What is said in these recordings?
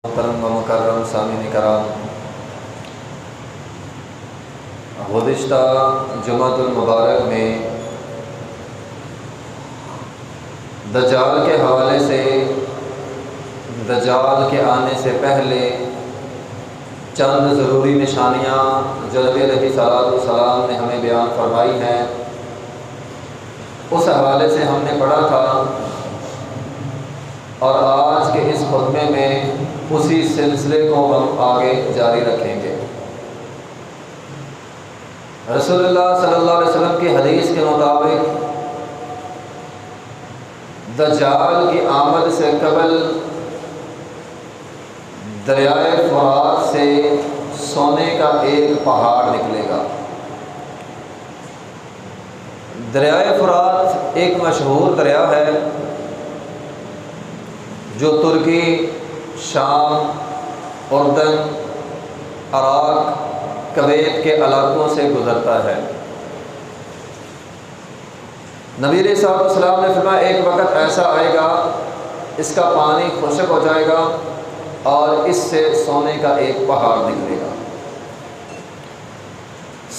محترم و مکرم سامعین کرام، گزشتہ جمعۃ المبارک میں دجال کے حوالے سے، دجال کے آنے سے پہلے چند ضروری نشانیاں جو نبی علیہ الصلوۃ والسلام نے ہمیں بیان فرمائی ہیں، اس حوالے سے ہم نے پڑھا تھا، اور آج کے اس خطبے میں اسی سلسلے کو ہم آگے جاری رکھیں گے۔ رسول اللہ صلی اللہ علیہ وسلم کی حدیث کے مطابق دجال کی آمد سے قبل دریائے فرات سے سونے کا ایک پہاڑ نکلے گا۔ دریائے فرات ایک مشہور دریا ہے جو ترکی، شام، اردن، عراق، کویت کے علاقوں سے گزرتا ہے۔ نبی علیہ الصلوۃ والسلام نے فرمایا ایک وقت ایسا آئے گا اس کا پانی خشک ہو جائے گا اور اس سے سونے کا ایک پہاڑ نکلے گا۔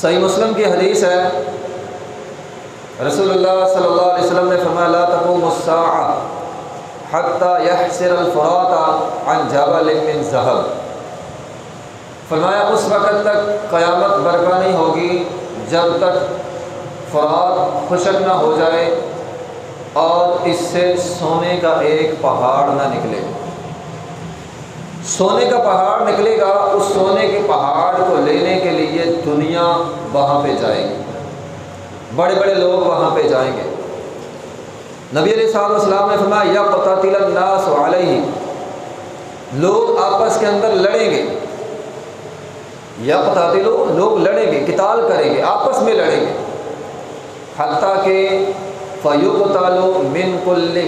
صحیح مسلم کی حدیث ہے، رسول اللہ صلی اللہ علیہ وسلم نے فرمایا لا تقوم الساعة حتی یحسر الفرات عن جبل من ذہب، فرمایا اس وقت تک قیامت برپا نہیں ہوگی جب تک فرات خشک نہ ہو جائے اور اس سے سونے کا ایک پہاڑ نہ نکلے۔ سونے کا پہاڑ نکلے گا، اس سونے کے پہاڑ کو لینے کے لیے دنیا وہاں پہ جائے گی، بڑے بڑے لوگ وہاں پہ جائیں گے۔ نبی علیہ الصلوۃ والسلام نے فرمایا یقتتل الناس علیہ، لوگ آپس کے اندر لڑیں گے، یقتتل لوگ لڑیں گے، قتال کریں گے، آپس میں لڑیں گے، حتیٰ کہ فیقتل من کل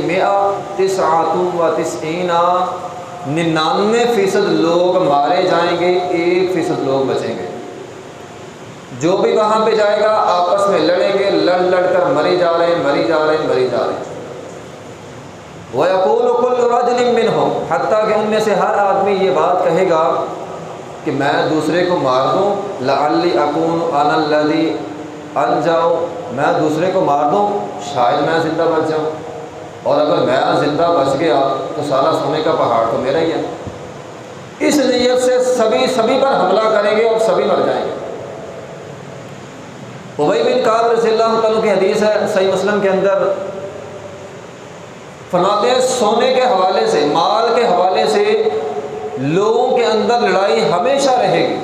99% لوگ مارے جائیں گے، 1% لوگ بچیں گے۔ جو بھی وہاں پہ جائے گا آپس میں لڑیں گے، لڑ لڑ کر مری جا رہے ہیں، مری جا رہے ہیں، مری جا رہے ہیں۔ وَيَقُولُ كُلُّ رَجُلٍ مِّنْهُمْ، حتیٰ کہ ان میں سے ہر آدمی یہ بات کہے گا کہ میں دوسرے کو مار دوں، لَعَلِّ أَكُونُ أَنَا الَّذِي أَنْجَوْا، میں دوسرے کو مار دوں شاید میں زندہ بچ جاؤں، اور اگر میں زندہ بچ گیا تو سارا سونے کا پہاڑ تو میرا ہی ہے۔ اس نیت سے سبھی پر حملہ کریں گے اور سبھی مر جائیں گے۔ ابی بن کعب رضی اللہ عنہ کی حدیث ہے صحیح مسلم کے اندر، فرماتے ہیں سونے کے حوالے سے، مال کے حوالے سے لوگوں کے اندر لڑائی ہمیشہ رہے گی،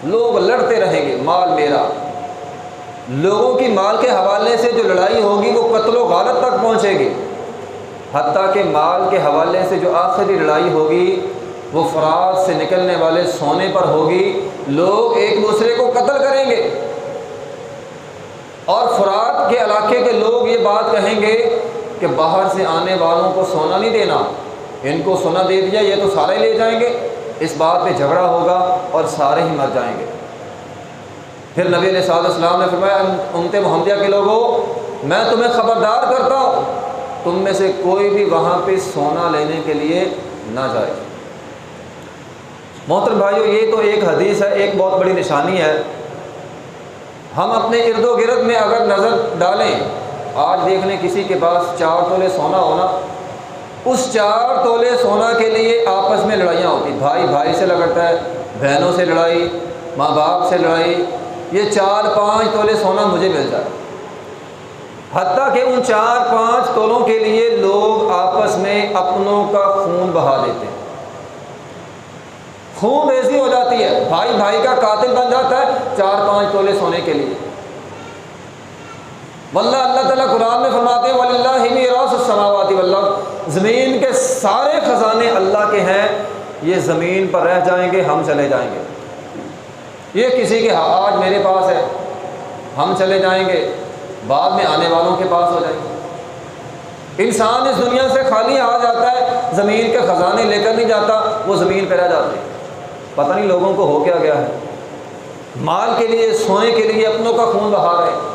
لوگ لڑتے رہیں گے، مال میرا۔ لوگوں کی مال کے حوالے سے جو لڑائی ہوگی وہ قتل و غارت تک پہنچے گی، حتیٰ کہ مال کے حوالے سے جو آخری لڑائی ہوگی وہ فرات سے نکلنے والے سونے پر ہوگی۔ لوگ ایک دوسرے کو قتل کریں گے اور فرات کے علاقے کے لوگ یہ بات کہیں گے کہ باہر سے آنے والوں کو سونا نہیں دینا، ان کو سونا دے دیا یہ تو سارے لے جائیں گے۔ اس بات پہ جھگڑا ہوگا اور سارے ہی مر جائیں گے۔ پھر نبی علیہ الصلوۃ والسلام نے فرمایا امت محمدیہ کے لوگوں، میں تمہیں خبردار کرتا ہوں تم میں سے کوئی بھی وہاں پہ سونا لینے کے لیے نہ جائے۔ محترم بھائیو، یہ تو ایک حدیث ہے، ایک بہت بڑی نشانی ہے۔ ہم اپنے ارد و گرد میں اگر نظر ڈالیں، آج دیکھ لیں کسی کے پاس 4 تولے سونا ہونا، اس 4 تولے سونا کے لیے آپس میں لڑائیاں ہوتی، بھائی بھائی سے لگتا ہے، بہنوں سے لڑائی، ماں باپ سے لڑائی، یہ 4-5 تولے سونا مجھے مل جائے۔ حتیٰ کہ ان 4-5 تولوں کے لیے لوگ آپس میں اپنوں کا خون بہا دیتے ہیں، خون ریزی ہو جاتی ہے، بھائی بھائی کا قاتل بن جاتا ہے 4-5 تولے سونے کے لیے۔ واللہ اللہ تعالیٰ قرآن میں فرماتے ہیں وَلِلَّهِ مِيرَاثُ السَّمَاوَاتِ وَالْأَرْضِ، زمین کے سارے خزانے اللہ کے ہیں، یہ زمین پر رہ جائیں گے، ہم چلے جائیں گے۔ یہ کسی کے آج میرے پاس ہے، ہم چلے جائیں گے، بعد میں آنے والوں کے پاس ہو جائیں گے۔ انسان اس دنیا سے خالی آ جاتا ہے، زمین کے خزانے لے کر نہیں جاتا، وہ زمین پہ رہ جاتے ہیں۔ پتہ نہیں لوگوں کو ہو کیا گیا ہے، مال کے لیے، سونے کے لیے اپنوں کا خون بہا رہے ہیں۔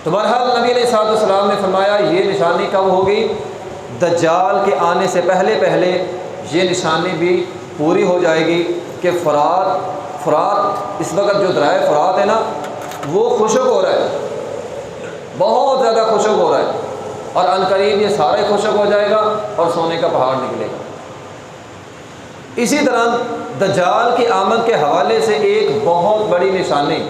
تو بہرحال نبی علیہ الصلوۃ والسلام نے فرمایا یہ نشانی کب ہوگی؟ دجال کے آنے سے پہلے پہلے یہ نشانی بھی پوری ہو جائے گی کہ فرات اس وقت جو درائے فرات ہے نا وہ خشک ہو رہا ہے، بہت زیادہ خشک ہو رہا ہے، اور عنقریب یہ سارا ہی خشک ہو جائے گا اور سونے کا پہاڑ نکلے گا۔ اسی طرح دجال کی آمد کے حوالے سے ایک بہت بڑی نشانی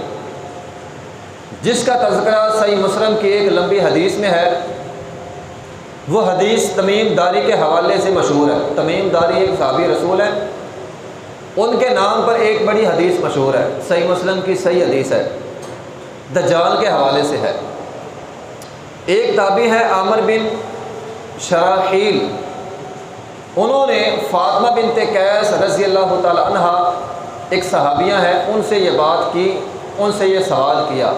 جس کا تذکرہ صحیح مسلم کی ایک لمبی حدیث میں ہے، وہ حدیث تمیم داری کے حوالے سے مشہور ہے۔ تمیم داری ایک صحابی رسول ہے، ان کے نام پر ایک بڑی حدیث مشہور ہے، صحیح مسلم کی صحیح حدیث ہے، دجال کے حوالے سے ہے۔ ایک تابعی ہے عامر بن شراحیل، انہوں نے فاطمہ بنت قیس رضی اللہ تعالی عنہ ایک صحابیہ ہیں، ان سے یہ بات کی، ان سے یہ سوال کیا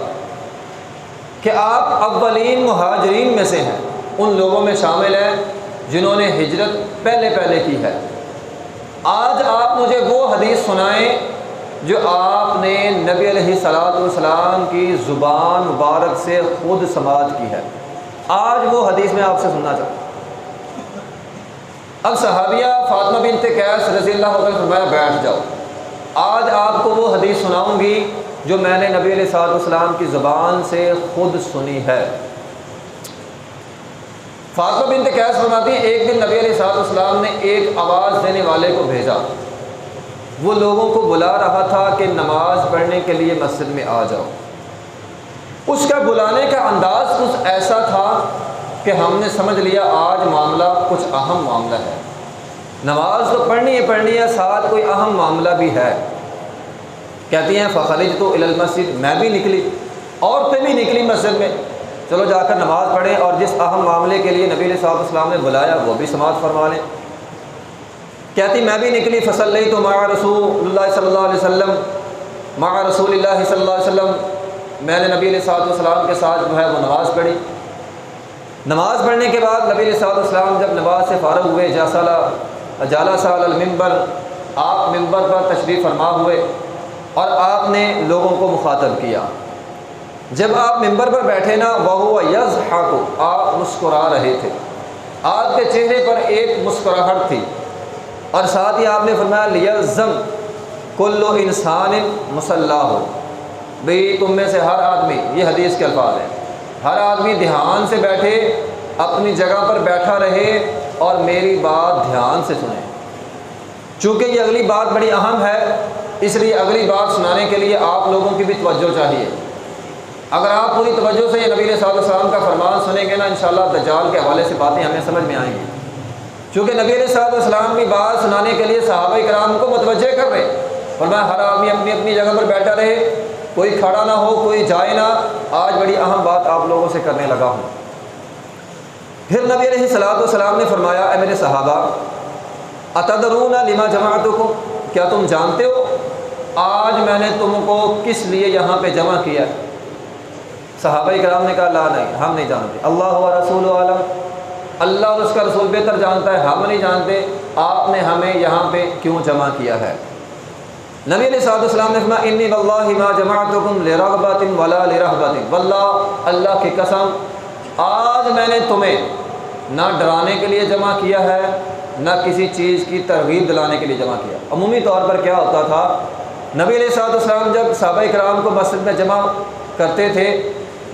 کہ آپ اولین مہاجرین میں سے ہیں، ان لوگوں میں شامل ہیں جنہوں نے ہجرت پہلے کی ہے۔ آج آپ مجھے وہ حدیث سنائیں جو آپ نے نبی علیہ الصلوۃ والسلام کی زبان مبارک سے خود سماعت کی ہے۔ آج وہ حدیث میں آپ سے سننا چاہتا ہوں۔ اب صحابیہ فاطمہ بنت قیس رضی اللہ عنہ فرمایا بیٹھ جاؤ، آج آپ کو وہ حدیث سناؤں گی جو میں نے نبی علیہ الصلوۃ والسلام کی زبان سے خود سنی ہے۔ فاطمہ بنت قیس فرماتی ہیں ایک دن نبی علیہ الصلوۃ والسلام نے ایک آواز دینے والے کو بھیجا، وہ لوگوں کو بلا رہا تھا کہ نماز پڑھنے کے لیے مسجد میں آ جاؤ۔ اس کا بلانے کا انداز کچھ ایسا تھا کہ ہم نے سمجھ لیا آج معاملہ کچھ اہم معاملہ ہے، نماز تو پڑھنی ہے، ساتھ کوئی اہم معاملہ بھی ہے۔ کہتی ہیں فخرجت الی المسجد، میں بھی نکلی، عورتیں بھی نکلی مسجد میں، چلو جا کر نماز پڑھیں اور جس اہم معاملے کے لیے نبی علیہ الصلوۃ والسلام نے بلایا وہ بھی سماعت فرما لیں۔ کہتی میں بھی نکلی، فصلیت مع رسول اللہ صلی اللہ علیہ وسلم، مع رسول اللہ صلی اللہ علیہ وسلم، میں نے نبی علیہ الصلوۃ والسلام کے ساتھ جو ہے وہ نماز پڑھی۔ نماز پڑھنے کے بعد نبی علیہ الصلوۃ والسلام جب نماز سے فارغ ہوئے، جلس علی المنبر، آپ منبر پر تشریف فرما ہوئے اور آپ نے لوگوں کو مخاطب کیا۔ جب آپ منبر پر بیٹھے نا، وَهُوَ يَضْحَكُ، آپ مسکرا رہے تھے، آپ کے چہرے پر ایک مسکراہٹ تھی، اور ساتھ ہی آپ نے فرمایا لِيَلْزَمْ كُلُّ إِنسَانٍ مُصَلَّاهُ، بھئی تم میں سے ہر آدمی، یہ حدیث کے الفاظ ہیں، ہر آدمی دھیان سے بیٹھے، اپنی جگہ پر بیٹھا رہے اور میری بات دھیان سے سنیں، چونکہ یہ اگلی بات بڑی اہم ہے، اس لیے اگلی بات سنانے کے لیے آپ لوگوں کی بھی توجہ چاہیے۔ اگر آپ پوری توجہ سے یہ نبی علیہ الصلوۃ والسلام کا فرمان سنیں گے نا، انشاءاللہ دجال کے حوالے سے باتیں ہمیں سمجھ میں آئیں گی، چونکہ نبی علیہ الصلوۃ والسلام کی بات سنانے کے لیے صحابہ کرام کو متوجہ کر رہے، فرمایا ہر آدمی اپنی اپنی جگہ پر بیٹھا رہے، کوئی کھڑا نہ ہو، کوئی جائے نہ، آج بڑی اہم بات آپ لوگوں سے کرنے لگا ہوں۔ پھر نبی علیہ الصلوۃ والسلام نے فرمایا اے میرے صحابہ، اتدرون لما جمعتکم، کیا تم جانتے ہو آج میں نے تم کو کس لیے یہاں پہ جمع کیا ہے؟ صحابہ کرام نے کہا لا نہیں، ہم نہیں جانتے، اللہ و رسول عالم، اللہ اور اس کا رسول بہتر جانتا ہے، ہم نہیں جانتے آپ نے ہمیں یہاں پہ کیوں جمع کیا ہے۔ نبی علیہ الصلوۃ والسلام نے فرمایا انی واللہ ما جمعتکم لرغبۃ ولا لرہبۃ، واللہ اللہ کی قسم آج میں نے تمہیں نہ ڈرانے کے لیے جمع کیا ہے، نہ کسی چیز کی ترغیب دلانے کے لیے جمع کیا۔ عمومی طور پر کیا ہوتا تھا، نبی علیہ الصلوۃ والسلام جب صحابہ کرام کو مسجد میں جمع کرتے تھے،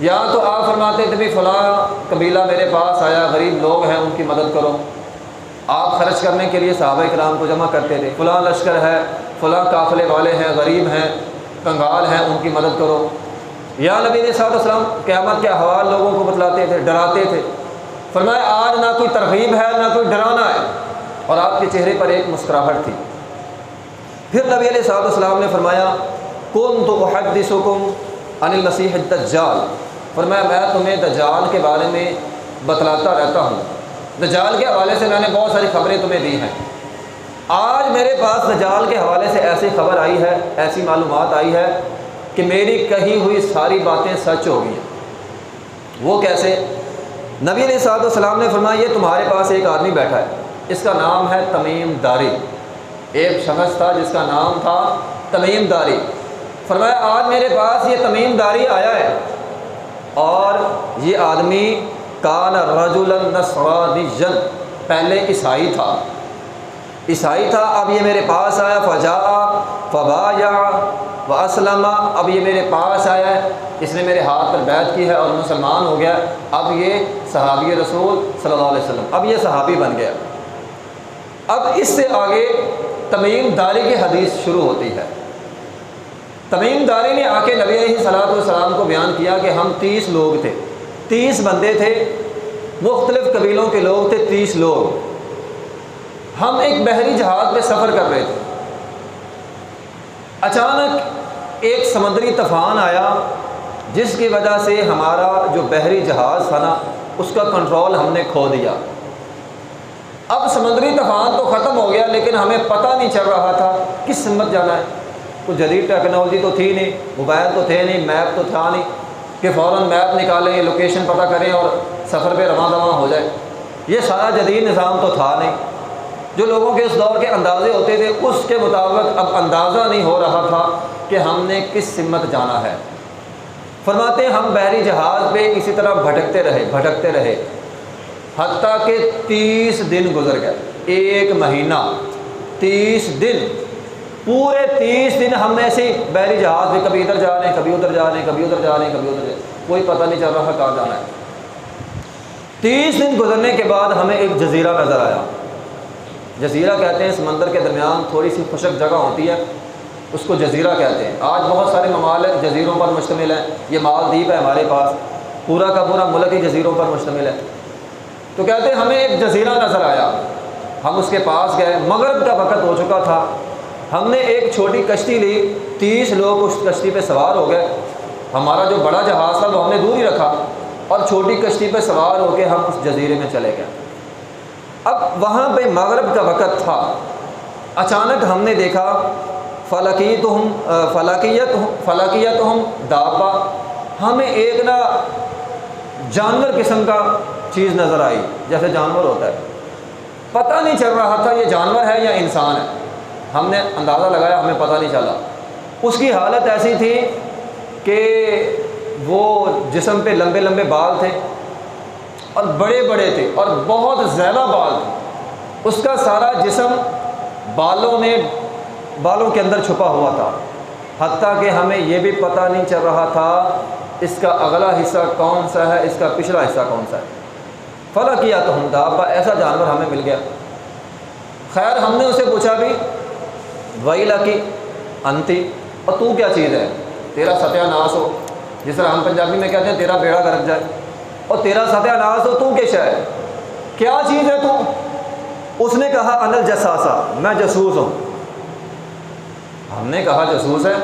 یا تو آپ فرماتے تھے بھی فلاں قبیلہ میرے پاس آیا، غریب لوگ ہیں ان کی مدد کرو، آپ خرچ کرنے کے لیے صحابہ کرام کو جمع کرتے تھے، فلاں لشکر ہے، فلاں قافلے والے ہیں، غریب ہیں، کنگال ہیں، ان کی مدد کرو۔ یا نبی علیہ الصلوۃ والسلام قیامت کے احوال لوگوں کو بتلاتے تھے، ڈراتے تھے، فرمایا آج نہ کوئی ترغیب ہے نہ کوئی ڈرانا ہے، اور آپ کے چہرے پر ایک مسکراہٹ تھی۔ پھر نبی علیہ الصلوۃ والسلام نے فرمایا کنت احدثکم عن المسیح الدجال، فرمایا میں تمہیں دجال کے بارے میں بتلاتا رہتا ہوں، دجال کے حوالے سے میں نے بہت ساری خبریں تمہیں دی ہیں، آج میرے پاس دجال کے حوالے سے ایسی خبر آئی ہے، ایسی معلومات آئی ہے کہ میری کہی ہوئی ساری باتیں سچ ہو گئی ہیں۔ وہ کیسے؟ نبی علیہ الصلوۃ والسلام نے فرمایا یہ تمہارے پاس ایک آدمی بیٹھا ہے، اس کا نام ہے تمیم داری، ایک شخص تھا جس کا نام تھا تمیم داری، فرمایا آج میرے پاس یہ تمیم داری آیا ہے، اور یہ آدمی کان رجلا نصرانیا، پہلے عیسائی تھا، عیسائی تھا، اب یہ میرے پاس آیا، فجاء فبايع واسلم، اب یہ میرے پاس آیا ہے، اس نے میرے ہاتھ پر بیعت کی ہے اور مسلمان ہو گیا، اب یہ صحابی رسول صلی اللہ علیہ وسلم، اب یہ صحابی بن گیا۔ اب اس سے آگے تمیم داری کی حدیث شروع ہوتی ہے۔ تمیم داری نے آ کے نبی علیہ الصلوۃ والسلام کو بیان کیا کہ ہم 30 لوگ تھے، 30 بندے تھے، مختلف قبیلوں کے لوگ تھے، 30 لوگ، ہم ایک بحری جہاز پہ سفر کر رہے تھے۔ اچانک ایک سمندری طوفان آیا جس کی وجہ سے ہمارا جو بحری جہاز تھا نا اس کا کنٹرول ہم نے کھو دیا۔ اب سمندری طوفان تو ختم ہو گیا لیکن ہمیں پتہ نہیں چل رہا تھا کس سمت جانا ہے، کوئی جدید ٹیکنالوجی تو تھی نہیں، موبائل تو تھے نہیں، میپ تو تھا نہیں کہ فوراً میپ نکالیں، لوکیشن پتہ کریں اور سفر پہ رواں دواں ہو جائے، یہ سارا جدید نظام تو تھا نہیں۔ جو لوگوں کے اس دور کے اندازے ہوتے تھے اس کے مطابق اب اندازہ نہیں ہو رہا تھا کہ ہم نے کس سمت جانا ہے۔ فرماتے ہیں ہم بحری جہاز پہ اسی طرح بھٹکتے رہے حتیٰ کہ 30 دن گزر گئے، ایک مہینہ، 30 دن، پورے 30 دن ہم ایسے ہی بحری جہاز پہ کبھی ادھر جا رہے ہیں، کبھی ادھر جا رہے ہیں، کبھی ادھر جا رہے ہیں، کبھی ادھر جا رہے ہیں، کوئی پتہ نہیں چل رہا کہاں جانا ہے۔ 30 دن گزرنے کے بعد ہمیں ایک جزیرہ نظر آیا۔ جزیرہ کہتے ہیں سمندر کے درمیان تھوڑی سی خشک جگہ ہوتی ہے، اس کو جزیرہ کہتے ہیں۔ آج بہت سارے ممالک جزیروں پر مشتمل ہیں، یہ مالدیپ ہے ہمارے پاس، پورا کا پورا ملک ہی جزیروں پر مشتمل ہے۔ تو کہتے ہیں ہمیں ایک جزیرہ نظر آیا، ہم اس کے پاس گئے، مغرب کا وقت ہو چکا تھا، ہم نے ایک چھوٹی کشتی لی، 30 لوگ اس کشتی پہ سوار ہو گئے، ہمارا جو بڑا جہاز تھا وہ ہم نے دور ہی رکھا اور چھوٹی کشتی پہ سوار ہو کے ہم اس جزیرے میں چلے گئے۔ اب وہاں پہ مغرب کا وقت تھا، اچانک ہم نے دیکھا فلاکیتہم دابہ، ہمیں ایک نا جانور قسم کا چیز نظر آئی، جیسے جانور ہوتا ہے، پتہ نہیں چل رہا تھا یہ جانور ہے یا انسان ہے، ہم نے اندازہ لگایا، ہمیں پتہ نہیں چلا۔ اس کی حالت ایسی تھی کہ وہ جسم پہ لمبے لمبے بال تھے اور بڑے بڑے تھے اور بہت زیادہ بال تھے، اس کا سارا جسم بالوں کے اندر چھپا ہوا تھا، حتیٰ کہ ہمیں یہ بھی پتہ نہیں چل رہا تھا اس کا اگلا حصہ کون سا ہے، اس کا پچھلا حصہ کون سا ہے۔ فلاکیتہم دابہ، ایسا جانور ہمیں مل گیا۔ خیر ہم نے اسے پوچھا بھی ویلکی انتی، اور تو کیا چیز ہے، تیرا ستیہ ناس ہو، جس طرح ہم پنجابی میں کہتے ہیں تیرا بیڑا گرک جائے، اور تیرا ستیہ ناس ہو، تو کیا ہے، کیا چیز ہے تو؟ اس نے کہا انا الجساسہ، میں جاسوس ہوں۔ ہم نے کہا جاسوس ہے،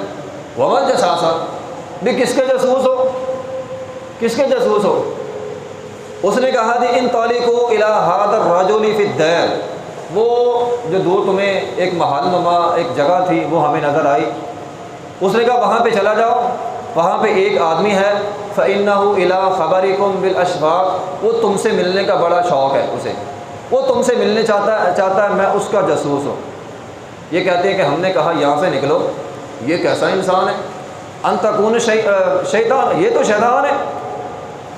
وما الجساسہ، بھی کس کے جاسوس ہو، کس کے جاسوس ہو؟ اس نے کہا جی انطلقوا الی ھذا الرجل فی الدیر، وہ جو دور تمہیں ایک محل نما ایک جگہ تھی وہ ہمیں نظر آئی، اس نے کہا وہاں پہ چلا جاؤ، وہاں پہ ایک آدمی ہے، فإنہ الی خبرکم بالاشفاق، وہ تم سے ملنے کا بڑا شوق ہے اسے، وہ تم سے ملنے چاہتا ہے، میں اس کا جاسوس ہوں۔ یہ کہتے ہیں کہ ہم نے کہا یہاں سے نکلو، یہ کیسا انسان ہے، ان تکون شیطان، یہ تو شیطان ہے،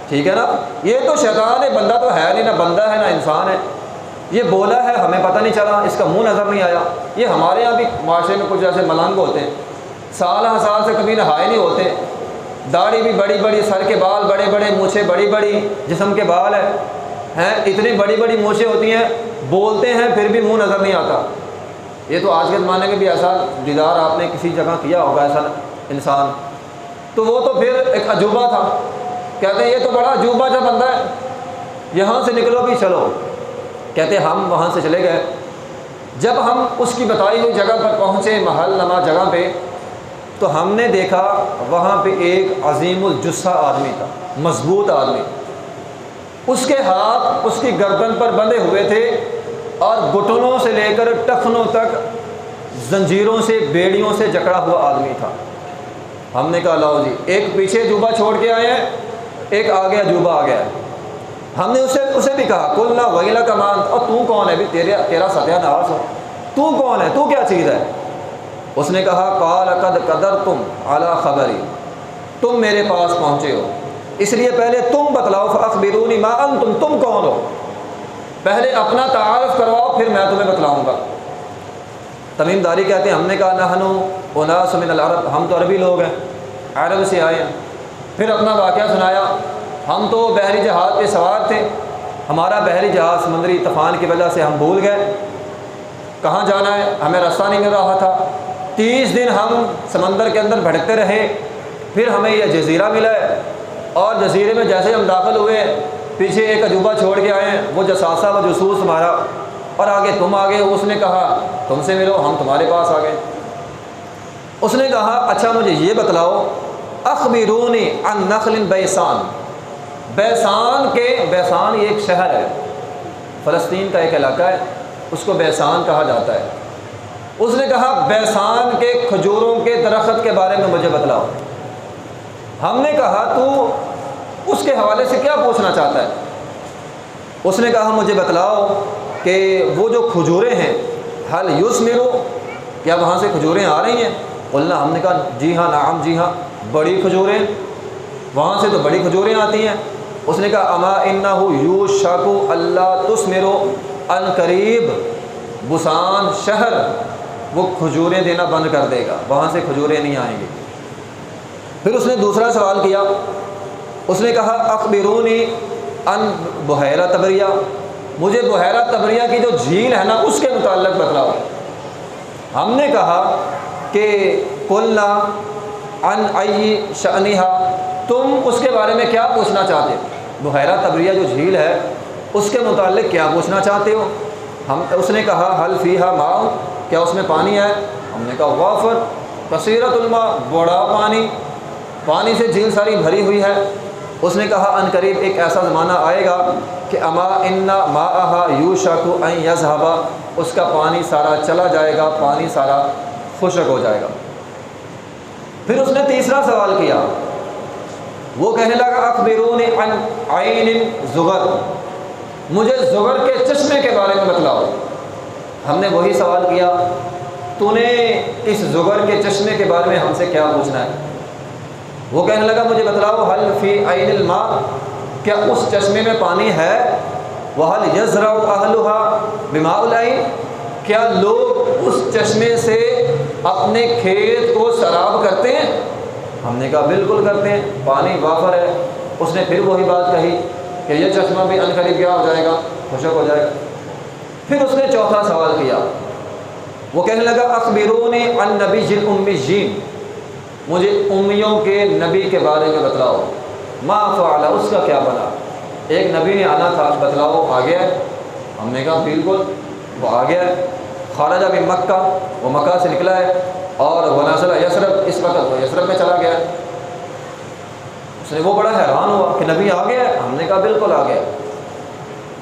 ٹھیک ہے نا، یہ تو شیطان ہے، بندہ تو ہے نہیں، نہ بندہ ہے نہ انسان ہے، یہ بولا ہے ہمیں پتہ نہیں چلا، اس کا منہ نظر نہیں آیا۔ یہ ہمارے یہاں بھی معاشرے میں کچھ ایسے ملنگ ہوتے ہیں، سال ہر سال سے کبھی نہائے نہیں ہوتے، داڑھی بھی بڑی بڑی، سر کے بال بڑے بڑے، مونچھیں بڑی بڑی، جسم کے بال ہیں اتنی بڑی بڑی مونچھیں ہوتی ہیں، بولتے ہیں پھر بھی منہ نظر نہیں آتا۔ یہ تو آج کے زمانے میں بھی ایسا دیدار آپ نے کسی جگہ کیا ہوگا ایسا انسان، تو وہ تو پھر ایک عجوبہ تھا، کہتے ہیں یہ تو بڑا عجوبہ جا بندہ ہے، یہاں سے نکلو بھی چلو۔ کہتے ہم وہاں سے چلے گئے، جب ہم اس کی بتائی ہوئی جگہ پر پہنچے، محل نما جگہ پہ، تو ہم نے دیکھا وہاں پہ ایک عظیم الجثہ آدمی تھا، مضبوط آدمی، اس کے ہاتھ اس کی گردن پر بندھے ہوئے تھے اور گھٹنوں سے لے کر ٹخنوں تک زنجیروں سے بیڑیوں سے جکڑا ہوا آدمی تھا۔ ہم نے کہا لاؤ جی، ایک پیچھے عجوبہ چھوڑ کے آئے ہیں، ایک آگے عجوبہ آ گیا ہے۔ ہم نے اسے بھی کہا قلنا ویلک من، اور تو کون ہے بھی، تیرا ستیہ ناس ہو، تو کون ہے، تو کیا چیز ہے؟ اس نے کہا قال قد قدرتم علی خبری، تم میرے پاس پہنچے ہو، اس لیے پہلے تم بتلاؤ، فاخبرونی ما انتم، تم کون ہو، پہلے اپنا تعارف کرواؤ پھر میں تمہیں بتلاؤں گا۔ تمیم داری کہتے ہیں ہم نے کہا نحنو اناس من العرب، ہم تو عربی لوگ ہیں، عرب سے آئے ہیں۔ پھر اپنا واقعہ سنایا، ہم تو بحری جہاز پہ سوار تھے، ہمارا بحری جہاز سمندری طوفان کی وجہ سے ہم بھول گئے کہاں جانا ہے، ہمیں راستہ نہیں مل رہا تھا۔ 30 دن ہم سمندر کے اندر بھٹکتے رہے، پھر ہمیں یہ جزیرہ ملا ہے، اور جزیرے میں جیسے ہم داخل ہوئے پیچھے ایک عجوبہ چھوڑ کے آئے ہیں، وہ جساسہ و جسوس ہمارا، اور آگے تم آگے۔ اس نے کہا تم سے ملو، ہم تمہارے پاس آ گئے۔ اس نے کہا اچھا مجھے یہ بتلاؤ، اخبرونی عن نخل بیسان، بیسان یہ ایک شہر ہے، فلسطین کا ایک علاقہ ہے، اس کو بیسان کہا جاتا ہے۔ اس نے کہا بیسان کے کھجوروں کے درخت کے بارے میں مجھے بتلاؤ۔ ہم نے کہا تو اس کے حوالے سے کیا پوچھنا چاہتا ہے؟ اس نے کہا مجھے بتلاؤ کہ وہ جو کھجوریں ہیں، حل یثمرو، کیا وہاں سے کھجوریں آ رہی ہیں؟ قلنا، ہم نے کہا جی ہاں، نعم جی ہاں، بڑی کھجوریں، وہاں سے تو بڑی کھجوریں آتی ہیں۔ اس نے کہا اما انہ یوشک اللہ تثمر، ان قریب بسان شہر وہ کھجوریں دینا بند کر دے گا، وہاں سے کھجوریں نہیں آئیں گی۔ پھر اس نے دوسرا سوال کیا، اس نے کہا اخبرونی ان بحیرہ طبریہ، مجھے بحیرہ طبریہ کی جو جھیل ہے نا اس کے متعلق بتلاؤ۔ ہم نے کہا کہ قلنا عن ای شأنہا، تم اس کے بارے میں کیا پوچھنا چاہتے ہو؟ بحیرہ طبریہ جو جھیل ہے اس کے متعلق کیا پوچھنا چاہتے ہو؟ اس نے کہا حل فیہا ماء، کیا اس میں پانی ہے؟ ہم نے کہا وافر کثیرۃ الماء، بڑا پانی سے جھیل ساری بھری ہوئی ہے۔ اس نے کہا ان قریب ایک ایسا زمانہ آئے گا کہ اما ان ماءہا یوشک ان یذھب، اس کا پانی سارا چلا جائے گا، پانی سارا خشک ہو جائے گا۔ پھر اس نے تیسرا سوال کیا، وہ کہنے لگا اخبرونی عن عین زغر، مجھے زغر کے چشمے کے بارے میں بتلاؤ۔ ہم نے وہی سوال کیا، تو نے اس زغر کے چشمے کے بارے میں ہم سے کیا پوچھنا ہے؟ وہ کہنے لگا مجھے بتلاؤ حل فی عین الماء، کیا اس چشمے میں پانی ہے؟ وحل یزرع اہلھا بماء العین، کیا لوگ اس چشمے سے اپنے کھیت کو سراب کرتے ہیں؟ ہم نے کہا بالکل کرتے ہیں، پانی وافر ہے۔ اس نے پھر وہی بات کہی کہ یہ چشمہ بھی عنقریب کیا ہو جائے گا، خشک ہو جائے گا۔ پھر اس نے چوتھا سوال کیا، وہ کہنے لگا اخبرونی عن نبی الامیین، مجھے امیوں کے نبی کے بارے میں بتلاؤ۔ ما فعل، اس کا کیا بنا؟ ایک نبی نے آنا تھا، بتلاؤ آ گیا ہے؟ ہم نے کہا بالکل وہ آ گیا ہے۔ خرج من مکہ، وہ مکہ سے نکلا ہے، اور ونزل یثرب، اس وقت وہ یثرب میں چلا گیا ہے۔ اس نے وہ بڑا حیران ہوا کہ نبی آ گیا ہے؟ ہم نے کہا بالکل آ گیا ہے۔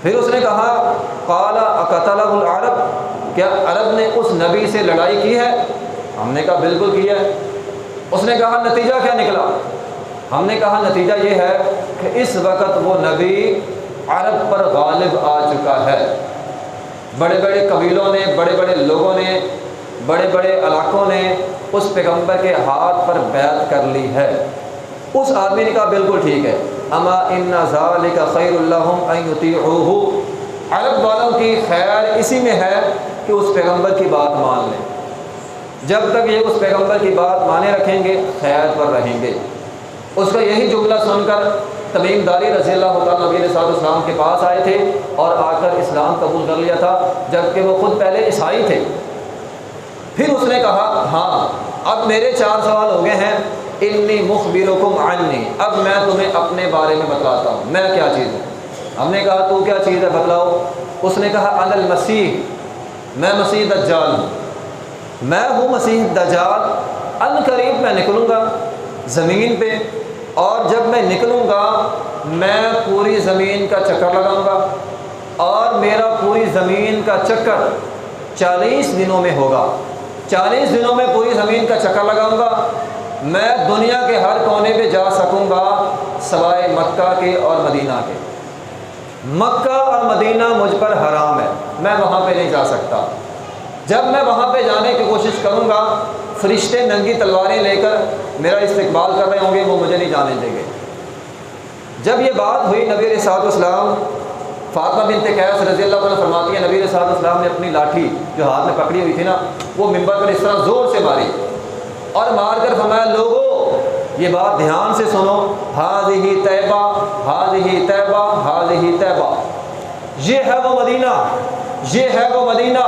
پھر اس نے کہا قال اقتلہ العرب، کیا عرب نے اس نبی سے لڑائی کی ہے؟ ہم نے کہا بالکل کی ہے۔ اس نے کہا نتیجہ کیا نکلا؟ ہم نے کہا نتیجہ یہ ہے کہ اس وقت وہ نبی عرب پر غالب آ چکا ہے، بڑے بڑے قبیلوں نے، بڑے بڑے لوگوں نے، بڑے بڑے علاقوں نے اس پیغمبر کے ہاتھ پر بیعت کر لی ہے۔ اس آدمی نے کہا بالکل ٹھیک ہے، اما ان ذالک خیر لہم ان یطیعوہ، عرب والوں کی خیر اسی میں ہے کہ اس پیغمبر کی بات مان لیں، جب تک یہ اس پیغمبر کی بات مانے رکھیں گے خیر پر رہیں گے۔ اس کا یہی جملہ سن کر تمیم داری رضی اللہ تعالیٰ نبی علیہ السلام کے پاس آئے تھے اور آ کر اسلام قبول کر لیا تھا، جبکہ وہ خود پہلے عیسائی تھے۔ پھر اس نے کہا ہاں اب میرے 4 سوال ہو گئے ہیں، انی مخبرکم عنی، اب میں تمہیں اپنے بارے میں بتلاتا ہوں میں کیا چیز ہوں۔ ہم نے کہا تو کیا چیز ہے بتلاؤ۔ اس نے کہا انا المسیح، میں مسیح دجال ہوں، میں ہوں مسیح دجال، ان قریب میں نکلوں گا زمین پہ، اور جب میں نکلوں گا میں پوری زمین کا چکر لگاؤں گا، اور میرا پوری زمین کا چکر 40 دنوں میں ہوگا۔ 40 دنوں میں پوری زمین کا چکر لگاؤں گا، میں دنیا کے ہر کونے پہ جا سکوں گا سوائے مکہ کے اور مدینہ کے۔ مکہ اور مدینہ مجھ پر حرام ہے، میں وہاں پہ نہیں جا سکتا۔ جب میں وہاں پہ جانے کی کوشش کروں گا فرشتے ننگی تلواریں لے کر میرا استقبال کر رہے ہوں گے، وہ مجھے نہیں جانے دیں گے۔ جب یہ بات ہوئی نبی علیہ الصلوۃ والسلام فاطمہ بنت قیس رضی اللہ عنہ فرماتی ہیں نبی علیہ الصلوۃ والسلام نے اپنی لاٹھی جو ہاتھ میں پکڑی ہوئی تھی نا وہ منبر پر اس طرح زور سے ماری اور مار کر فرمایا لوگوں یہ بات دھیان سے سنو، ہاذہ طیبہ ہاذہ طیبہ ہاذہ طیبہ، یہ ہے وہ مدینہ، یہ ہے وہ مدینہ،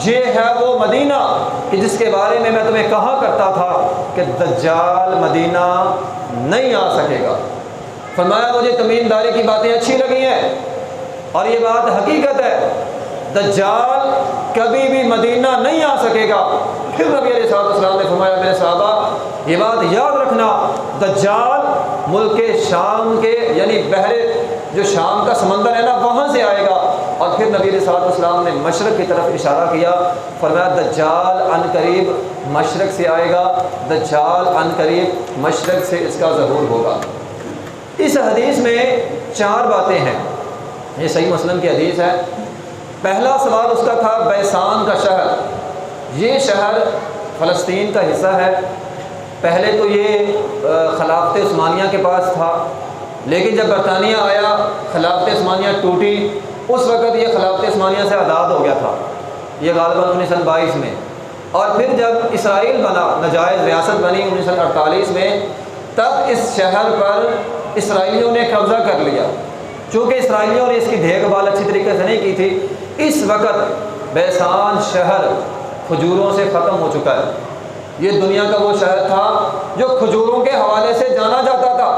یہ ہے وہ مدینہ کہ جس کے بارے میں تمہیں کہا کرتا تھا کہ دجال مدینہ نہیں آ سکے گا۔ فرمایا مجھے تمیم داری کی باتیں اچھی لگی ہیں اور یہ بات حقیقت ہے، دجال کبھی بھی مدینہ نہیں آ سکے گا۔ پھر نبی علیہ الصلوۃ والسلام نے فرمایا میرے صحابہ یہ بات یاد رکھنا، دجال ملک شام کے یعنی بحر جو شام کا سمندر ہے نا وہاں سے آئے گا۔ اور پھر نبی علیہ الصلوۃ والسلام نے مشرق کی طرف اشارہ کیا، فرمایا دجال عنقریب مشرق سے آئے گا، دجال عنقریب مشرق سے اس کا ظہور ہوگا۔ اس حدیث میں 4 باتیں ہیں، یہ صحیح مسلم کی حدیث ہے۔ پہلا سوال اس کا تھا بیسان کا شہر، یہ شہر فلسطین کا حصہ ہے۔ پہلے تو یہ خلافت عثمانیہ کے پاس تھا، لیکن جب برطانیہ آیا خلافت عثمانیہ ٹوٹی، اس وقت یہ خلافت عثمانیہ سے آزاد ہو گیا تھا، یہ غالباً 1922 میں۔ اور پھر جب اسرائیل بنا، نجائز ریاست بنی 1948 میں، تب اس شہر پر اسرائیلیوں نے قبضہ کر لیا۔ چونکہ اسرائیلیوں نے اس کی دیکھ بھال اچھی طریقے سے نہیں کی تھی، اس وقت بیسان شہر کھجوروں سے ختم ہو چکا ہے۔ یہ دنیا کا وہ شہر تھا جو کھجوروں کے حوالے سے جانا جاتا تھا،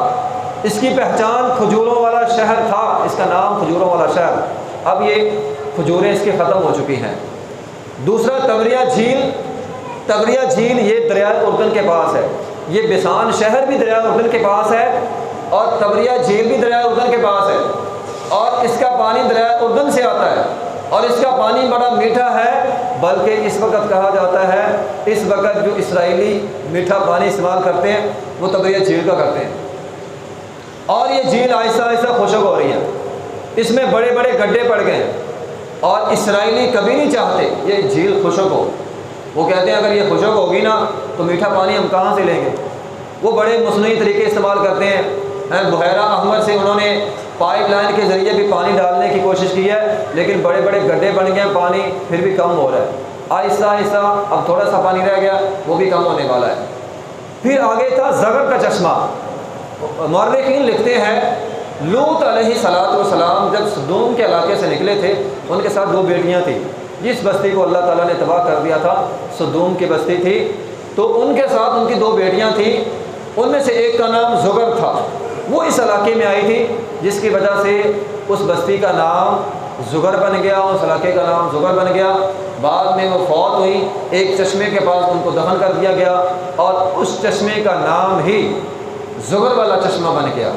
اس کی پہچان کھجوروں والا شہر تھا، اس کا نام کھجوروں والا شہر۔ اب یہ کھجوریں اس کی ختم ہو چکی ہیں۔ دوسرا تبریہ جھیل، تبریہ جھیل یہ دریائے اردن کے پاس ہے، یہ بیسان شہر بھی دریائے اردن کے پاس ہے اور تبریہ جھیل بھی دریائے اردن کے پاس ہے، اور اس کا پانی دریائے اردن سے آتا ہے اور اس کا پانی بڑا میٹھا ہے، بلکہ اس وقت کہا جاتا ہے اس وقت جو اسرائیلی میٹھا پانی استعمال کرتے ہیں وہ تبریہ جھیل کا کرتے ہیں، اور یہ جھیل آہستہ آہستہ خشک ہو رہی ہے، اس میں بڑے بڑے گڈھے پڑ گئے ہیں اور اسرائیلی کبھی نہیں چاہتے یہ جھیل خشک ہو۔ وہ کہتے ہیں اگر یہ خشک ہوگی نا تو میٹھا پانی ہم کہاں سے لیں گے۔ وہ بڑے مصنوعی طریقے استعمال کرتے ہیں، بحیرہ احمر سے انہوں نے پائپ لائن کے ذریعے بھی پانی ڈالنے کی کوشش کی ہے، لیکن بڑے بڑے گڈھے بن گئے ہیں، پانی پھر بھی کم ہو رہا ہے، آہستہ آہستہ اب تھوڑا سا پانی رہ گیا، وہ بھی کم ہونے والا ہے۔ پھر آگے تھا زغر کا چشمہ۔ مورخین لکھتے ہیں لوط علیہ السلام جب صدوم کے علاقے سے نکلے تھے، ان کے ساتھ 2 بیٹیاں تھیں، جس بستی کو اللہ تعالیٰ نے تباہ کر دیا تھا صدوم کی بستی تھی، تو ان کے ساتھ ان کی 2 بیٹیاں تھیں، ان میں سے ایک کا نام زغر تھا، وہ اس علاقے میں آئی تھی، جس کی وجہ سے اس بستی کا نام زغر بن گیا، اس علاقے کا نام زغر بن گیا۔ بعد میں وہ فوت ہوئی، ایک چشمے کے پاس ان کو دفن کر دیا گیا اور اس چشمے کا نام ہی زغر والا چشمہ بن گیا،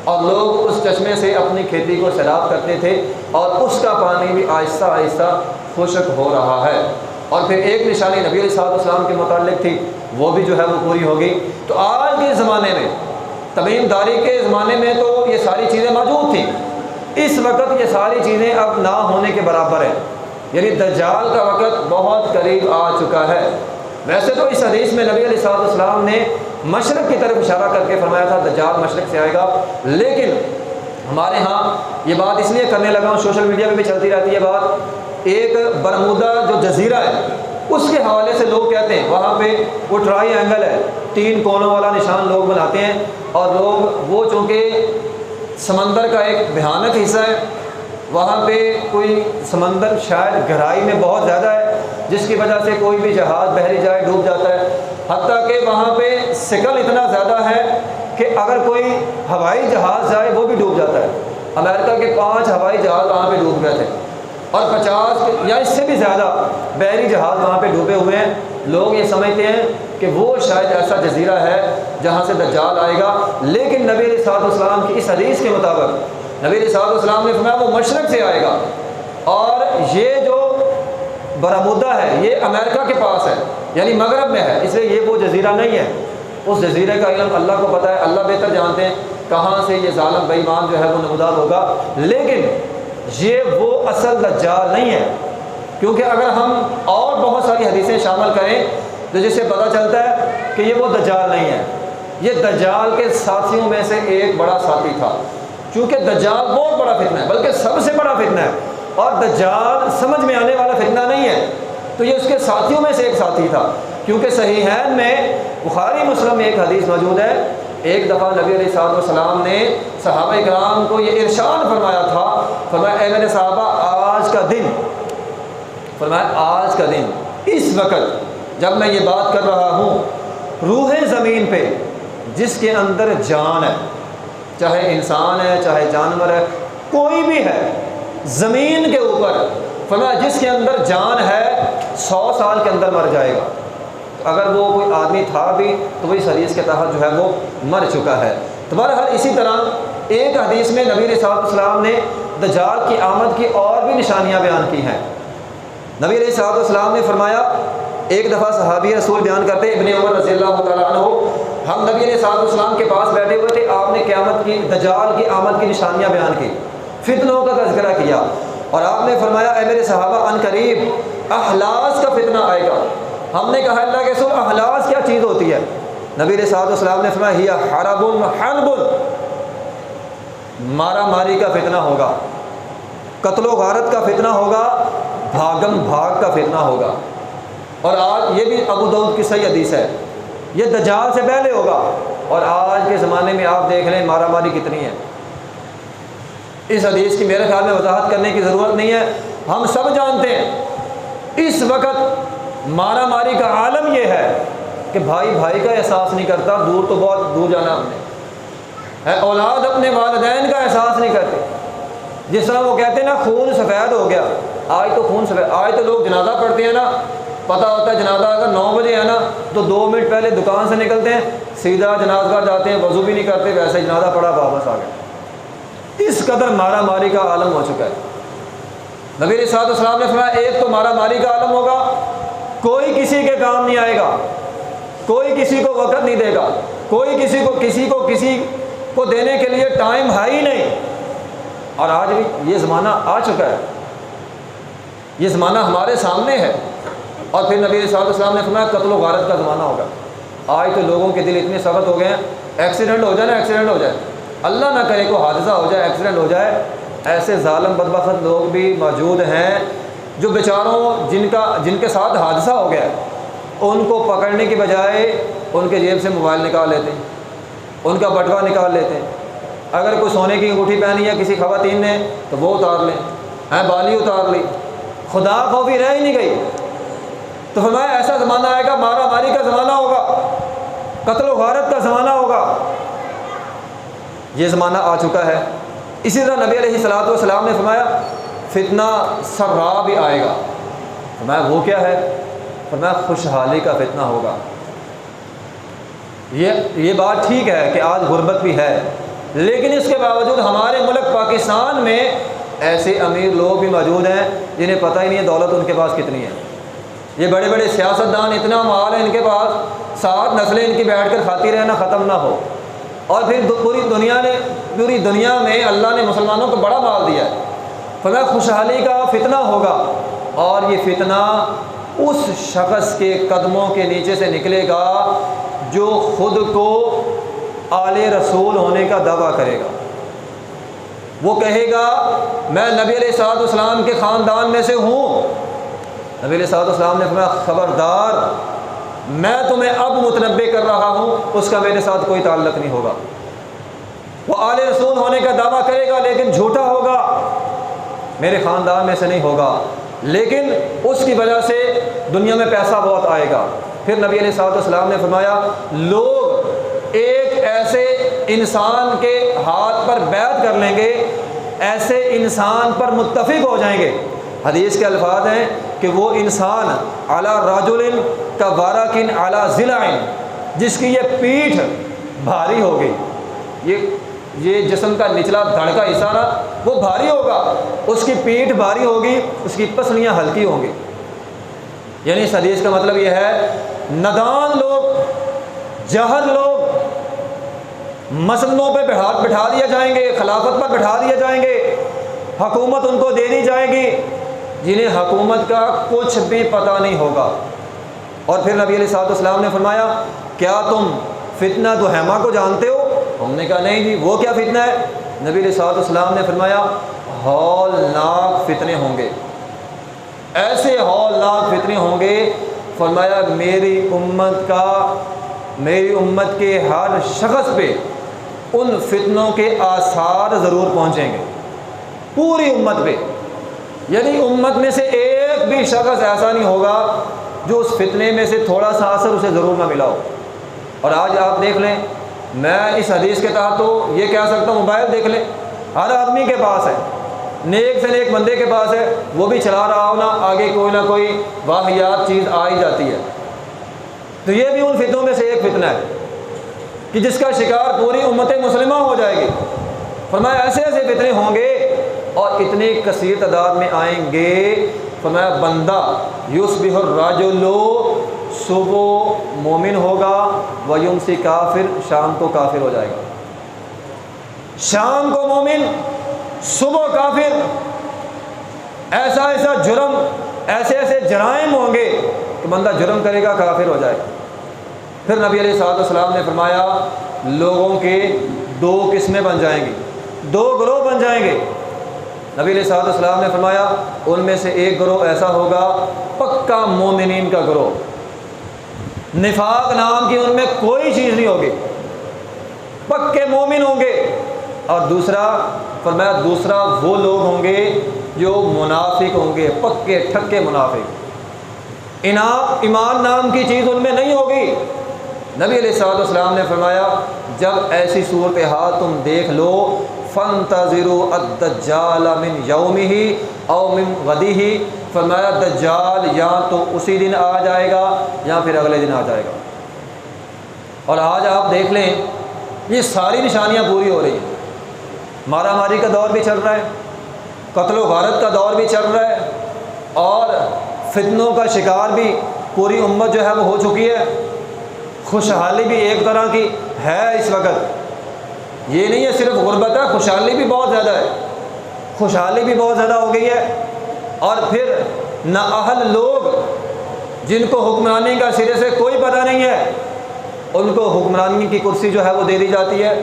اور لوگ اس چشمے سے اپنی کھیتی کو سیراب کرتے تھے اور اس کا پانی بھی آہستہ آہستہ خشک ہو رہا ہے۔ اور پھر ایک نشانی نبی علیہ الصلوۃ والسلام کے متعلق تھی، وہ بھی جو ہے وہ پوری ہوگی۔ تو آج کے زمانے میں، تمیم داری کے زمانے میں تو یہ ساری چیزیں موجود تھیں، اس وقت یہ ساری چیزیں اب نہ ہونے کے برابر ہیں، یعنی دجال کا وقت بہت قریب آ چکا ہے۔ ویسے تو اس حدیث میں نبی علیہ الصلوۃ والسلام نے مشرق کی طرف اشارہ کر کے فرمایا تھا دجال مشرق سے آئے گا، لیکن ہمارے ہاں یہ بات اس لیے کرنے لگا ہوں، سوشل میڈیا پہ بھی چلتی رہتی ہے بات، ایک برمودا جو جزیرہ ہے اس کے حوالے سے لوگ کہتے ہیں وہاں پہ وہ ٹرائی اینگل ہے، 3 کونوں والا نشان لوگ بناتے ہیں، اور لوگ وہ چونکہ سمندر کا ایک بھیانک حصہ ہے، وہاں پہ کوئی سمندر شاید گہرائی میں بہت زیادہ ہے، جس کی وجہ سے کوئی بھی جہاز بحری جائے ڈوب جاتا ہے، حتیٰ کہ وہاں پہ سکل اتنا زیادہ ہے کہ اگر کوئی ہوائی جہاز جائے وہ بھی ڈوب جاتا ہے۔ امریکہ کے 5 ہوائی جہاز وہاں پہ ڈوب گئے تھے اور 50 یا اس سے بھی زیادہ بحری جہاز وہاں پہ ڈوبے ہوئے ہیں۔ لوگ یہ سمجھتے ہیں کہ وہ شاید ایسا جزیرہ ہے جہاں سے دجال آئے گا، لیکن نبی علیہ الصلوۃ والسلام کی اس حدیث کے مطابق نبی علیہ الصلوۃ والسلام نے فرمایا وہ مشرق سے آئے گا، اور یہ جو برمودا ہے یہ امریکہ کے پاس ہے، یعنی مغرب میں ہے، اس لیے یہ وہ جزیرہ نہیں ہے۔ اس جزیرے کا علم اللہ کو پتہ ہے، اللہ بہتر جانتے ہیں کہاں سے یہ ظالم بے ایمان جو ہے وہ نمودار ہوگا، لیکن یہ وہ اصل دجال نہیں ہے، کیونکہ اگر ہم اور بہت ساری حدیثیں شامل کریں تو جس سے پتہ چلتا ہے کہ یہ وہ دجال نہیں ہے، یہ دجال کے ساتھیوں میں سے ایک بڑا ساتھی تھا۔ چونکہ دجال بہت بڑا فتنہ ہے، بلکہ سب سے بڑا فتنہ ہے، اور دجال سمجھ میں آنے والا فتنہ نہیں ہے، تو یہ اس کے ساتھیوں میں سے ایک ساتھی تھا، کیونکہ صحیحین میں بخاری مسلم میں ایک حدیث موجود ہے، ایک دفعہ نبی علیہ الصلوۃ والسلام نے صحابہ اکرام کو یہ ارشاد فرمایا تھا، فرمایا اے میرے صحابہ آج کا دن، فرمایا آج کا دن، اس وقت جب میں یہ بات کر رہا ہوں، روح زمین پہ جس کے اندر جان ہے، چاہے انسان ہے چاہے جانور ہے، کوئی بھی ہے زمین کے اوپر، فرمایا جس کے اندر جان ہے 100 سال کے اندر مر جائے گا، اگر وہ کوئی آدمی تھا بھی تو وہ اس حدیث کے تحت جو ہے وہ مر چکا ہے۔ تو بہرحال اسی طرح ایک حدیث میں نبی علیہ السلام نے دجال کی آمد کی اور بھی نشانیاں بیان کی ہیں۔ نبی علیہ السلام نے فرمایا، ایک دفعہ صحابی رسول بیان کرتے ابن عمر رضی اللہ تعالیٰ عنہ، ہم نبی علیہ السلام کے پاس بیٹھے ہوئے تھے، آپ نے قیامت کی دجال کی آمد کی نشانیاں بیان کی، فتنوں کا تذکرہ کیا، اور آپ نے فرمایا اے میرے صحابہ ان قریب احلاس کا فتنہ آئے گا۔ ہم نے کہا اللہ کے رسول احلاس کیا چیز ہوتی ہے؟ نبی علیہ السلام نے فرمایا ہی حرب مارا ماری کا فتنہ ہوگا، قتل و غارت کا فتنہ ہوگا، بھاگم بھاگ کا فتنہ ہوگا، اور آج یہ بھی ابو داؤد کی صحیح حدیث ہے، یہ دجال سے پہلے ہوگا، اور آج کے زمانے میں آپ دیکھ لیں مارا ماری کتنی ہے۔ اس حدیث کی میرے خیال میں وضاحت کرنے کی ضرورت نہیں ہے، ہم سب جانتے ہیں اس وقت مارا ماری کا عالم یہ ہے کہ بھائی بھائی کا احساس نہیں کرتا، دور تو بہت دور جانا ہم نے، اولاد اپنے والدین کا احساس نہیں کرتے، جس طرح وہ کہتے ہیں نا خون سفید ہو گیا، آج تو خون سفید، آج تو لوگ جنازہ پڑھتے ہیں نا، پتہ ہوتا ہے جنازہ اگر 9 بجے ہے نا تو 2 منٹ پہلے دکان سے نکلتے ہیں، سیدھا جنازہ گاہ جاتے ہیں، وضو بھی نہیں کرتے، ویسے جنازہ پڑھا واپس آ گئے۔ اس قدر مارا ماری کا عالم ہو چکا ہے۔ نبی علیہ السلام نے فرمایا ایک تو مارا ماری کا عالم ہوگا، کوئی کسی کے کام نہیں آئے گا، کوئی کسی کو وقت نہیں دے گا، کوئی کسی کو دینے کے لیے ٹائم ہے ہی نہیں، اور آج بھی یہ زمانہ آ چکا ہے، یہ زمانہ ہمارے سامنے ہے۔ اور پھر نبی علیہ السلام نے فرمایا قتل و غارت کا زمانہ ہوگا۔ آج تو لوگوں کے دل اتنے سخت ہو گئے ہیں، ایکسیڈنٹ ہو جائے نا، ایکسیڈنٹ ہو جائے، اللہ نہ کرے کوئی حادثہ ہو جائے، ایکسیڈنٹ ہو جائے، ایسے ظالم بدبخت لوگ بھی موجود ہیں جو بیچاروں جن کے ساتھ حادثہ ہو گیا، ان کو پکڑنے کی بجائے ان کے جیب سے موبائل نکال لیتے ہیں، ان کا بٹوا نکال لیتے ہیں، اگر کوئی سونے کی انگوٹھی پہنی ہے کسی خواتین نے تو وہ اتار لیں، بالی اتار لی، خدا خوفی رہ ہی نہیں گئی۔ تو فرمایا ایسا زمانہ آئے گا، مارا ماری کا زمانہ ہوگا، قتل و غارت کا زمانہ ہوگا، یہ زمانہ آ چکا ہے۔ اسی طرح نبی علیہ السلام نے فرمایا فتنہ سرا بھی آئے گا۔ فرمایا وہ کیا ہے؟ فرمایا خوشحالی کا فتنہ ہوگا۔ یہ بات ٹھیک ہے کہ آج غربت بھی ہے، لیکن اس کے باوجود ہمارے ملک پاکستان میں ایسے امیر لوگ بھی موجود ہیں جنہیں پتہ ہی نہیں ہے دولت ان کے پاس کتنی ہے۔ یہ بڑے بڑے سیاستدان، اتنا مال ہے ان کے پاس، 7 نسلیں ان کی بیٹھ کر کھاتی رہنا ختم نہ ہو، اور پھر پوری دنیا میں اللہ نے مسلمانوں کو بڑا مال دیا ہے۔ فرمایا خوشحالی کا فتنہ ہوگا، اور یہ فتنہ اس شخص کے قدموں کے نیچے سے نکلے گا جو خود کو آل رسول ہونے کا دعویٰ کرے گا۔ وہ کہے گا میں نبی علیہ السلام کے خاندان میں سے ہوں۔ نبی علیہ السلام نے فرمایا خبردار، میں تمہیں اب متنبع کر رہا ہوں، اس کا میرے ساتھ کوئی تعلق نہیں ہوگا۔ وہ آل رسول ہونے کا دعویٰ کرے گا لیکن جھوٹا ہوگا، میرے خاندان میں سے نہیں ہوگا، لیکن اس کی وجہ سے دنیا میں پیسہ بہت آئے گا۔ پھر نبی علیہ السلام نے فرمایا لوگ ایک ایسے انسان کے ہاتھ پر بیعت کر لیں گے، ایسے انسان پر متفق ہو جائیں گے۔ حدیث کے الفاظ ہیں کہ وہ انسان علی رجل کورقن علی ضلع، جس کی یہ پیٹھ بھاری ہوگی، یہ جسم کا نچلا دھڑ کا حصہ نا وہ بھاری ہوگا، اس کی پیٹھ بھاری ہوگی، اس کی پسلیاں ہلکی ہوں گی۔ یعنی اس حدیث کا مطلب یہ ہے نادان لوگ، جاہل لوگ مسندوں پہ بٹھا دیا جائیں گے، خلافت پر بٹھا دیا جائیں گے، حکومت ان کو دے دی جائے گی جنہیں حکومت کا کچھ بھی پتہ نہیں ہوگا۔ اور پھر نبی علیہ السلام نے فرمایا کیا تم فتنہ دحیمہ کو جانتے ہو؟ ہم نے کہا نہیں جی، وہ کیا فتنہ ہے؟ نبی علیہ الصلوۃ والسلام نے فرمایا ہولناک فتنے ہوں گے، ایسے ہولناک فتنے ہوں گے، فرمایا میری امت کے ہر شخص پہ ان فتنوں کے آثار ضرور پہنچیں گے، پوری امت پہ، یعنی امت میں سے ایک بھی شخص ایسا نہیں ہوگا جو اس فتنے میں سے تھوڑا سا اثر اسے ضرور نہ ملا ہو۔ اور آج آپ دیکھ لیں، میں اس حدیث کے تحت تو یہ کہہ سکتا ہوں، موبائل دیکھ لیں، ہر آدمی کے پاس ہے، نیک سے نیک بندے کے پاس ہے، وہ بھی چلا رہا ہو نا، آگے کوئی نہ کوئی واحیات چیز آ ہی جاتی ہے۔ تو یہ بھی ان فتنوں میں سے ایک فتنہ ہے کہ جس کا شکار پوری امت مسلمہ ہو جائے گی۔ فرمایا ایسے ایسے فتنے ہوں گے اور اتنی کثیر تعداد میں آئیں گے، فرمایا بندہ یصبح الرجل، صبح مومن ہوگا، ویمسی کافر، شام کو کافر ہو جائے گا، شام کو مومن، صبح کافر۔ ایسا ایسا جرم، ایسے ایسے جرائم ہوں گے کہ بندہ جرم کرے گا کافر ہو جائے گا۔ پھر نبی علیہ الصلوۃ والسلام نے فرمایا لوگوں کے دو قسمیں بن جائیں گی، دو گروہ بن جائیں گے۔ نبی علیہ الصلوۃ والسلام نے فرمایا ان میں سے ایک گروہ ایسا ہوگا پکا مومنین کا گروہ، نفاق نام کی ان میں کوئی چیز نہیں ہوگی، پکے مومن ہوں گے۔ اور دوسرا فرمایا دوسرا وہ لوگ ہوں گے جو منافق ہوں گے، پکے ٹھکے منافق، ایمان نام کی چیز ان میں نہیں ہوگی۔ نبی علیہ الصلوۃ والسلام نے فرمایا جب ایسی صورتحال تم دیکھ لو، فانتظروا الدجال من یومہ او من غدہ، فرمایا دجال یا تو اسی دن آ جائے گا یا پھر اگلے دن آ جائے گا۔ اور آج آپ دیکھ لیں یہ ساری نشانیاں پوری ہو رہی ہیں، مارا ماری کا دور بھی چل رہا ہے، قتل و غارت کا دور بھی چل رہا ہے، اور فتنوں کا شکار بھی پوری امت جو ہے وہ ہو چکی ہے۔ خوشحالی بھی ایک طرح کی ہے اس وقت، یہ نہیں ہے صرف غربت ہے، خوشحالی بھی بہت زیادہ ہے، خوشحالی بھی بہت زیادہ ہو گئی ہے۔ اور پھر نااہل لوگ جن کو حکمرانی کا سرے سے کوئی پتہ نہیں ہے، ان کو حکمرانی کی کرسی جو ہے وہ دے دی جاتی ہے۔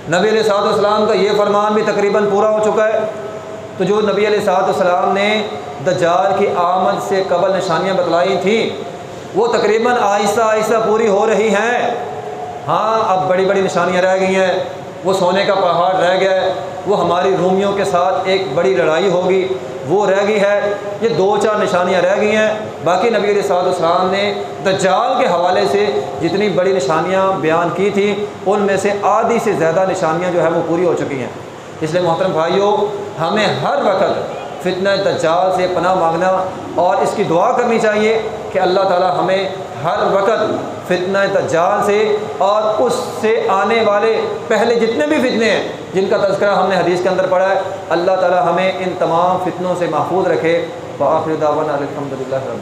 نبی علیہ الصلوۃ والسلام کا یہ فرمان بھی تقریباً پورا ہو چکا ہے۔ تو جو نبی علیہ الصلوۃ والسلام نے دجال کی آمد سے قبل نشانیاں بتلائی تھیں وہ تقریباً آہستہ آہستہ پوری ہو رہی ہیں۔ ہاں اب بڑی بڑی نشانیاں رہ گئی ہیں، وہ سونے کا پہاڑ رہ گیا ہے، وہ ہماری رومیوں کے ساتھ ایک بڑی لڑائی ہوگی وہ رہ گئی ہے، یہ دو چار نشانیاں رہ گئی ہیں۔ باقی نبی علیہ الصلوۃ والسلام نے دجال کے حوالے سے جتنی بڑی نشانیاں بیان کی تھیں ان میں سے آدھی سے زیادہ نشانیاں جو ہے وہ پوری ہو چکی ہیں۔ اس لیے محترم بھائیوں، ہمیں ہر وقت فتنہ دجال سے پناہ مانگنا اور اس کی دعا کرنی چاہیے کہ اللہ تعالی ہمیں ہر وقت فتنہ دجال سے اور اس سے آنے والے پہلے جتنے بھی فتنے ہیں جن کا تذکرہ ہم نے حدیث کے اندر پڑھا ہے، اللہ تعالی ہمیں ان تمام فتنوں سے محفوظ رکھے۔ وآخر دعوانا الحمدللہ رب